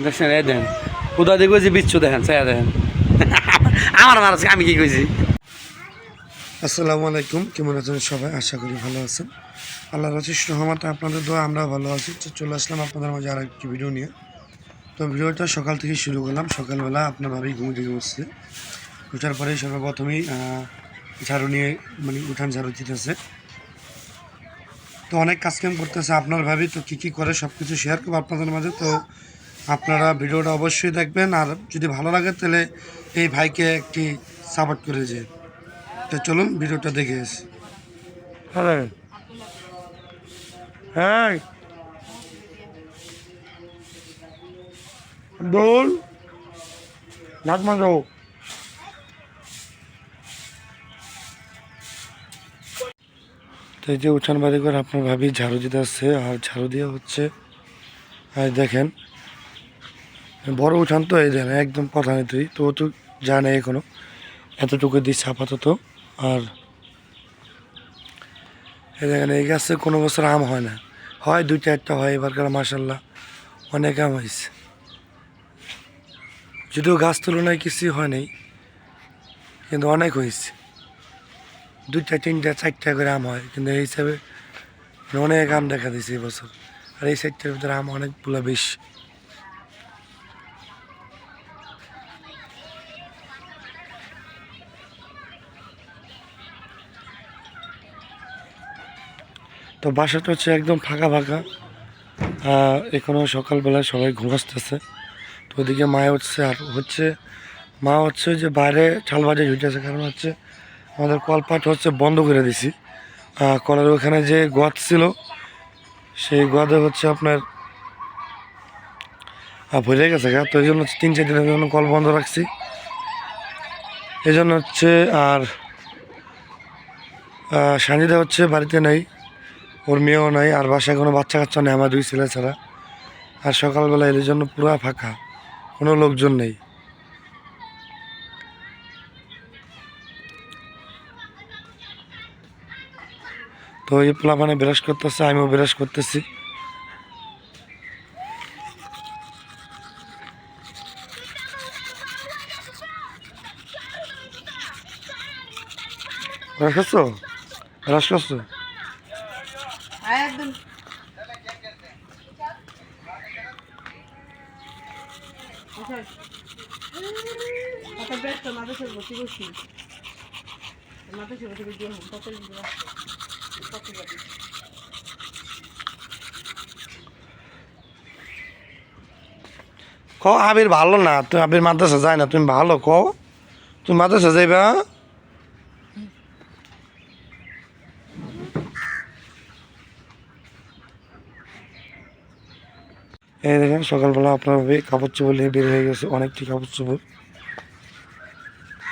দেখছেন এই দেন কোথা দিয়ে কইছি বিচ্ছু দেখেন চাইয়া দেখেন আমার মানুষ আমি কি কইছি। আসসালামু আলাইকুম, কেমন আছেন সবাই? আশা করি ভালো আছেন। আল্লাহর অশেষ রহমতে আপনাদের দোয়া আমরা ভালো আছি। তো চলে আসলাম আপনাদের মাঝে আর একটি ভিডিও নিয়ে। তো ভিডিওটা সকাল থেকে শুরু করলাম। সকালবেলা আপনার ভাবেই ঘুম থেকে উঠছে, উঠার পরেই সর্বপ্রথমেই ঝাড়ু নিয়ে মানে উঠান ঝাড়ু দিতেছে। তো অনেক কাজকাম করতেছে আপনার ভাবি, তো কী কী করে সব কিছু শেয়ার করবো আপনাদের মাঝে। তো আপনারা ভিডিওটা অবশ্যই দেখবেন, আর যদি ভালো লাগে তাহলে এই ভাইকে একটি সাপোর্ট করে যে। তো চলুন ভিডিওটা দেখে আসি। হ্যাঁ দোল নাচ মাঝো তো এই যে উঠান বাড়ি করে আপনার ভাবি ঝাড়ু দিতে আসছে, আর ঝাড়ু দিয়ে হচ্ছে আর দেখেন বড় উঠান তো এই দেখেন একদম কথা নেই, তো ও তো জানে এখনো এতটুকু দিচ্ছে আপাতত। আর এই দেখেন এই গাছে কোনো বছর আম হয় না, হয় দুইটা একটা হয়, এবারকার মাসাল্লাহ অনেক আম হয়েছে। যদিও গাছ তুলনায় কিছুই হয় নাই, কিন্তু অনেক হয়েছে, দুইটা তিনটা চারটা করে আম হয়, কিন্তু এই হিসাবে অনেক আম দেখা দিয়েছে এবছর। আর এই সাইডটার ভিতরে আম অনেকগুলো বেশি। তো বাসাটা হচ্ছে একদম ফাঁকা ফাঁকা, এখনো সকালবেলায় সবাই ঘুমাসতেছে। তো ওদিকে মা উঠছে, আর হচ্ছে মা হচ্ছে যে বাইরে চাল বাজে ঝুঁটেছে, কারণ হচ্ছে আমাদের কলপাট হচ্ছে বন্ধ করে দিছি। কলের ওখানে যে গোয়াত ছিল সেই গোয়াতে হচ্ছে আপনার ভরে গেছে গা, তো এই জন্য 3-4 দিনের জন্য কল বন্ধ রাখছি এই জন্য হচ্ছে। আর সানিদা হচ্ছে বাড়িতে নেই, ওর মেয়েও নাই, আর বাসায় কোনো বাচ্চা কাচ্চা নেই, আমার 2 ছেলে ছাড়া। আর সকালবেলা এদের জন্য পুরো ফাঁকা, কোনো লোকজন নেই। তো এই পোলাপানে ব্রাশ করতেছে, আমিও ব্রাশ করতেছি। ব্রাশ করছো? ব্রাশ করছো? একদম কথা ব্যস্ত মাথা সব বসে বসি মাথা সব বসে দিয়ে কত কত যাবে ক আবির ভালো না, তুমি আবির মাদ্রাসা যায় না, তুমি ভালো ক, তুমি মাদ্রাসা যাইবা। এই দেখেন সকালবেলা আপনার কাপড় চোপড় নিয়ে বের হয়ে গেছে, অনেকটি কাপড় চোপড়।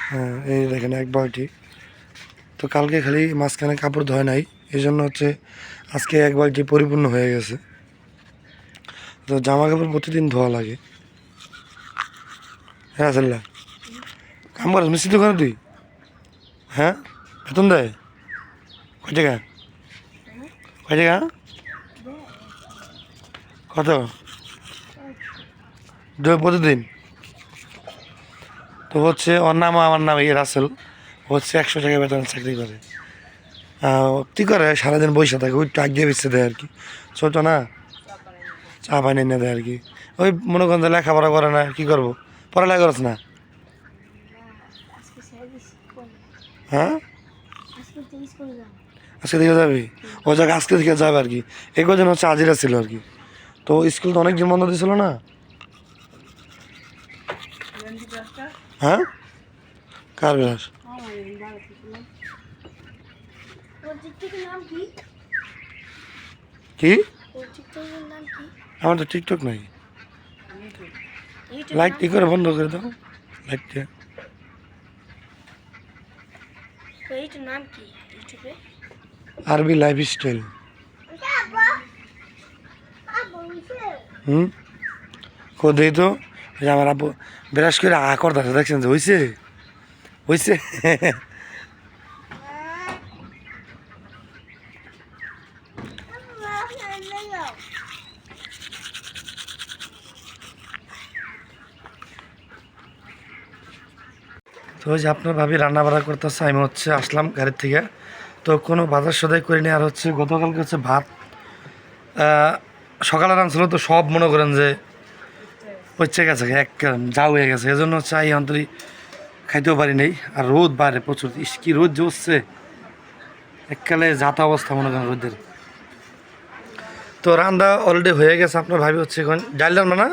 হ্যাঁ এই দেখেন এক বালতি। তো কালকে খালি মাঝখানে কাপড় ধোয় নাই, এই জন্য হচ্ছে আজকে এক বালতি পরিপূর্ণ হয়ে গেছে। তো জামা কাপড় প্রতিদিন ধোয়া লাগে। হ্যাঁ আসল্লা কাম করিস মিস্ত্রি দোকানে তুই? হ্যাঁ বেতন দেয় কয় টাকা? কয় টাকা? কত প্রতিদিন? তো হচ্ছে ওর নাম আমার নাম রাসেল, হচ্ছে 100 টাকা বেতন চাকরি করে। কী করে সারাদিন বসে থাকে, ওই টাক দিয়ে বেঁচতে দেয় আর কি, ছোটো না চা পানি এনে দেয় আর কি। ওই মনে করেন লেখাপড়া করে না, কী করবো, পড়ালেখা করছ না? হ্যাঁ আজকে দিকে যাবি? ও জায়গায় আজকে দিকে যাবে আর কি। এই কজন হচ্ছে আজিরা ছিল আর কি, তো স্কুল তো অনেক দিন বন্ধ দিয়েছিল না। হ্যাঁ কার বিলাস? কি আমার তো টিকটক নাই, লাইট ই করে বন্ধ করে দাও লাইটটা। আরবি লাইফ স্টাইল। হুম দেই তো ওই যে আমার আব্বু বিরাস করে করতেছে, দেখছেন যে হয়েছে হয়েছে। তো ওই যে আপনার ভাবি রান্না বাড়া করতেছে, আমি হচ্ছে আসলাম গাড়ির থেকে। তো কোনো বাজার সদাই করিনি। আর হচ্ছে গতকালকে হচ্ছে ভাত সকালে রান্না তো সব মনে করেন যে পচে গেছে, এক যা হয়ে গেছে। এজন্য হচ্ছে এই অন্তরি খাইতেও পারি নেই। আর রোদ বাইরে প্রচুর, কি রোদ যে উঠছে, এককালে যাতা অবস্থা মনে করেন রোদের। তো রান্না অলরেডি হয়ে গেছে। আপনার ভাবি হচ্ছে এখন ডাল রান্না না,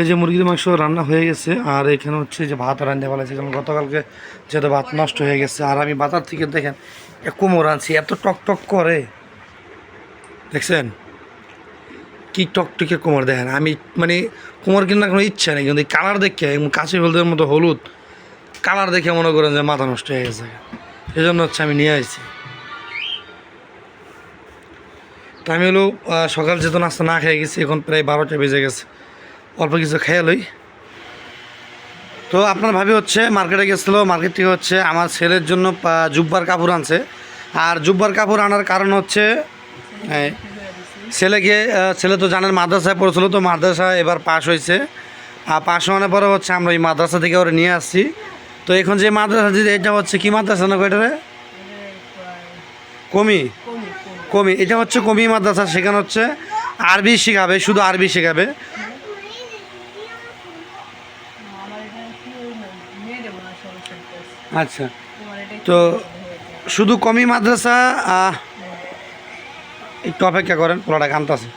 এই যে মুরগির মাংস রান্না হয়ে গেছে। আর এখানে হচ্ছে যে ভাত রান্না বলা আছে, কারণ গতকালকে যেহেতু ভাত নষ্ট হয়ে গেছে। আর আমি বাজার থেকে দেখেন কুমড়ো আনছি, এত টক টক করে, দেখছেন কি টকটকে কুমড় দেখেন। আমি মানে কুমড় কেনার কোনো ইচ্ছা নেই, কিন্তু কালার দেখে কাশি হলদের মতো হলুদ কালার দেখে মনে করেন যে মাথা নষ্ট হয়ে গেছে। সেই জন্য হচ্ছে আমি নিয়ে আসছি। তো আমি হলো সকাল যেহেতু নাস্তা না খেয়ে গেছি, এখন প্রায় 12টা বেজে গেছে, অল্প কিছু খেয়ে লই। তো আপনার ভাবি হচ্ছে মার্কেটে গেছিলো, মার্কেট থেকে হচ্ছে আমার ছেলের জন্য জুব্বার কাপড় আনছে। আর জুব্বার কাপড় আনার কারণ হচ্ছে ছেলে তো জানেন মাদ্রাসায় পড়েছিল, তো মাদ্রাসায় এবার পাশ হয়েছে। আর পাশ হওয়ার পরে হচ্ছে আমরা এই মাদ্রাসা থেকে ওরা নিয়ে আসছি। তো এখন যে মাদ্রাসা এটা হচ্ছে কি মাদ্রাসা না এটারে কমি, এটা হচ্ছে কমি মাদ্রাসা। সেখানে হচ্ছে আরবি শেখাবে, শুধু আরবি শেখাবে। আচ্ছা, তো শুধু কমি মাদ্রাসা, একটু অপেক্ষা করেন, পোলাটা কান্তাছে।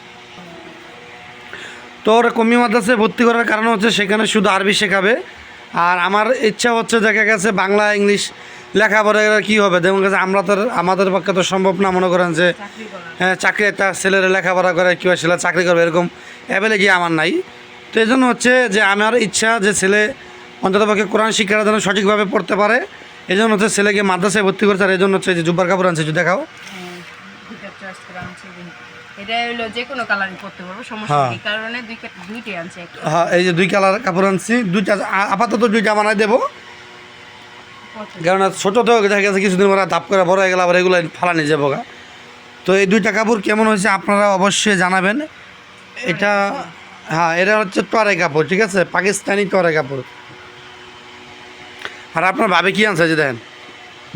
তো ওরা কমি মাদ্রাসায় ভর্তি করার কারণ হচ্ছে সেখানে শুধু আরবি শেখাবে। আর আমার ইচ্ছা হচ্ছে দেখা গেছে বাংলা ইংলিশ লেখাপড়া কী হবে, যেমন কাছে আমরা তো আমাদের পক্ষে তো সম্ভব না মনে করেন যে হ্যাঁ চাকরি একটা ছেলেরা লেখাপড়া করে কী হয়, ছেলে চাকরি করবে এরকম অ্যাভেলেবল আমার নাই। তো এই জন্য হচ্ছে যে আমার ইচ্ছা যে ছেলে অন্ততপক্ষে কোরআন শিক্ষাটা যেন সঠিকভাবে পড়তে পারে। এই জন্য হচ্ছে ছেলেকে মাদ্রাসায় ভর্তি করছে। আর এই জন্য হচ্ছে যে জুব্বার কাপড় আনছে, যদি দেখাও। হ্যাঁ, এই যে 2 কালার কাপড় আনছি, 2টা আপাতত 2টা বানাই দেবো। কারণ ছোটো তো দেখা গেছে কিছুদিন পরে ধাপ করে বড় হয়ে গেলে আবার এগুলো ফালানি যাবো গা। তো এই 2টা কাপড় কেমন হয়েছে আপনারা অবশ্যই জানাবেন। এটা হ্যাঁ, এটা হচ্ছে টরে কাপড়, ঠিক আছে, পাকিস্তানি টরে কাপড়। আর আপনার ভাবে কি আনছে যে দেখেন,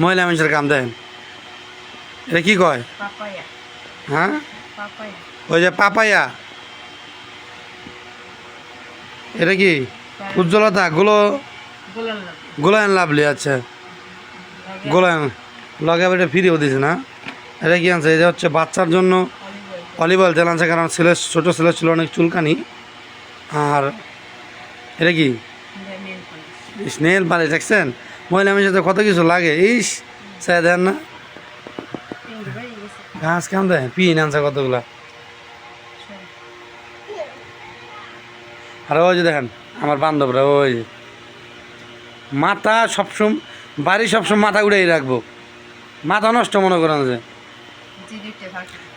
মহিলা মানুষের কাম দেখেন, এটা কি কয়? হ্যাঁ, ওই যে পাপায়া, এটা কি উজ্জ্বলতা গোলায়ন লাভলি। আচ্ছা, গোলায়ন লগে এটা ফ্রিও দিছে না। এটা কি আনছে? এটা হচ্ছে বাচ্চার জন্য অলিভ অয়েল তেল আনছে, কারণ ছেলে ছোটো ছেলে ছিল অনেক চুলকানি। আর এটা কি স্নেল পালিশ, দেখছেন মহিলা মানুষের তো কত কিছু লাগে। ইস চাই দেন না, ঘাস কাম দেয়, পিন আনছে কতগুলা। আর ওই যে দেখেন আমার বান্ধবরা, ওই মাথা সবসময় বাড়ি সবসময় মাথা উড়েই রাখবো, মাথা নষ্ট মনে করেন যে।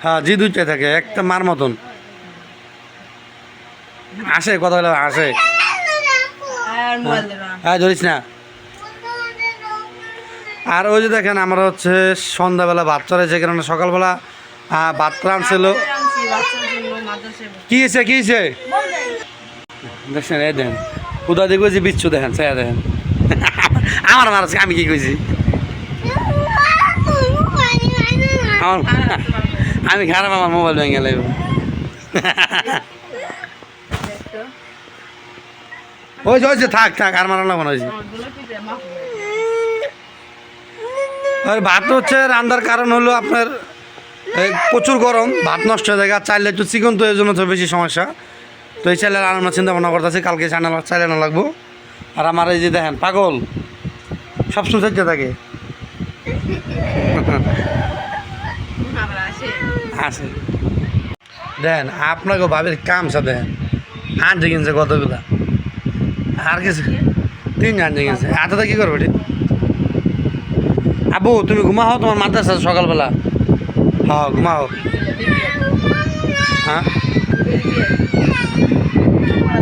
হ্যাঁ, জি 2টাই থাকে, একটা মার মতন আসে, কথা বলে আসে। হ্যাঁ, ধরিস না। আর ওই যে দেখেন আমরা হচ্ছে সন্ধ্যাবেলা ভাত চড়াইছে, কারণ সকালবেলা ভাত রাঁধছিল। কি হয়েছে দেখছেন? এই দেখেন কোথা দিয়ে কইছি বিচ্ছু, দেখেন চাইয়া দেখেন। আমার মার আমি কি কইছি, আমি খারাপ, আমার মোবাইল ভেঙে গেল। ওই যে থাক আর মারা লাগবো না। ওই ভাত হচ্ছে রান্নার কারণ হলো আপনার প্রচুর গরম, ভাত নষ্ট হয়ে যায়। আর চাইলে একটু চিকন, তো এই জন্য তো বেশি সমস্যা। তো এই চাইলে রান্না চিন্তা ভাবনা করতেছি, কালকে চাইলে না লাগবো। আর আমার এই যে দেখেন পাগল সবসময় চাইতে থাকে, আসে দেখেন আপনাকে ভাবের কামসা দেখেন, আনছে কিনছে কতগুলা, আর কিছু 3 আনছে কিনছে। এতটা কী করবো? আবু তুমি ঘুমাও, তোমার মাদ্রাসা সকালবেলা। হ্যাঁ ঘুমাও। হ্যাঁ,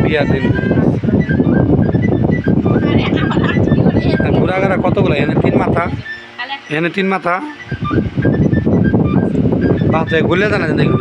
বিয়া দিন ঘোরাঘাড়া কতগুলো, এখানে 3 মাথা, এখানে 3 মাথা, বাচ্চা ঘুরলে জানা দেখুন।